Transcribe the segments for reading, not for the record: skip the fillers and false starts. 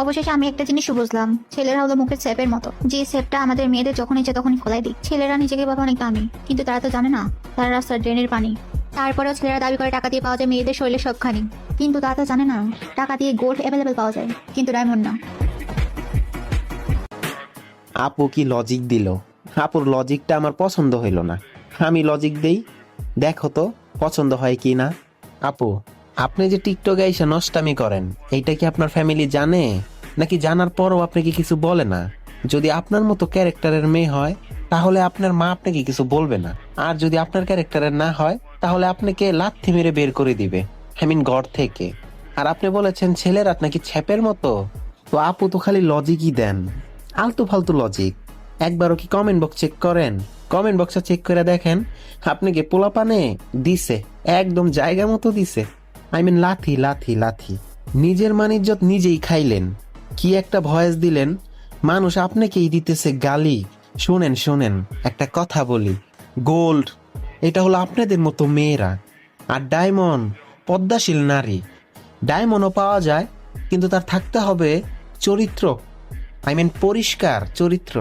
অবশেষে আমি একটা জিনিস বুঝলাম, ছেলেরা হলো মুখের ছেপের মতো, যে ছেপটা আমাদের মেয়েদের যখন ইচ্ছে তখনই খোলাই দিই। ছেলেরা নিজেকে ভাবে অনেক দামি, কিন্তু তারা তো জানে না তারা রাস্তার ড্রেনের পানি। তারপরেও ছেলেরা দাবি করে টাকা দিয়ে পাওয়া যায় মেয়েদের শরীরে সবখানি, কিন্তু তারা তো জানে না টাকা দিয়ে গোল্ড অ্যাভেলেবেল পাওয়া যায়, কিন্তু ডায়মন্ড না। আপু কি লজিক দিল? আপুর লজিকটা আমার পছন্দ হইল না। আমি লজিক দেই, দেখো তো পছন্দ হয় কি না। আপু, আপনি যে টিকটকে এসে নষ্টামি করেন, এইটা কি আপনার ফ্যামিলি জানে, নাকি জানার পরও আপনাকে কিছু বলে না? যদি আপনার মতো ক্যারেক্টারের মেয়ে হয় তাহলে আপনার মা আপনাকে কিছু বলবে না, আর যদি আপনার ক্যারেক্টারের না হয় তাহলে আপনাকে লাথি মেরে বের করে দিবে, আই মিন ঘর থেকে। আর আপনি বলেছেন ছেলেরা নাকি ছ্যাপের মতো। তো আপু তো খালি লজিকই দেন, আলতু ফালতু লজিক। একবারও কি কমেন্ট বক্স চেক করেন? কমেন্ট বক্সে চেক করে দেখেন আপনাকে পোলাপানে দিছে, একদম জায়গা মতো দিছে। আই মিন লাথি লাথি লাথি। নিজের মানিজ্জত নিজেই খাইলেন। কি একটা ভয়েস দিলেন, মানুষ আপনাকেই দিতেছে গালি। শোনেন শোনেন, একটা কথা বলি, গোল্ড এটা হলো আপনাদের মতো মেয়েরা, আর ডায়মন্ড পদ্মাশীল নারী। ডায়মন্ডও পাওয়া যায়, কিন্তু তার থাকতে হবে চরিত্র, আই মিন পরিষ্কার চরিত্র।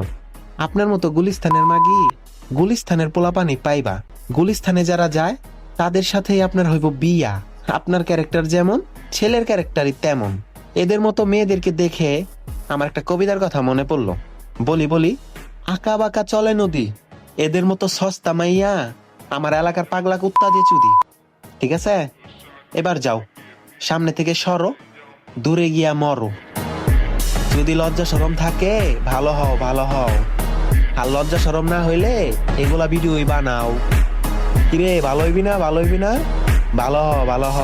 আপনার মতো গুলিস্তানের মাগি, গুলিস্তানের পোলাপানি পাইবা। গুলিস্তানে যারা যায় তাদের সাথেই আপনার হইব বিয়া। আপনার ক্যারেক্টার যেমন, ছেলের ক্যারেক্টারই তেমন। এদের মতো মেয়েদেরকে দেখে আমার একটা কবিতার কথা মনে পড়লো, বলি বলি। আঁকা বাঁকা চলে নদী, এদের মতো সস্তা মাইয়া আমার এলাকার পাগলা কুত্তা দিয়ে চুদি। ঠিক আছে, এবার যাও, সামনে থেকে সরো, দূরে গিয়া মরো। যদি লজ্জা শরম থাকে ভালো হও ভালো হও, আর লজ্জা শরম না হইলে এগুলা ভিডিওই বানাও। কিরে ভালো হইবি না ভালো হইবি না? ভালো হ ভালো হ।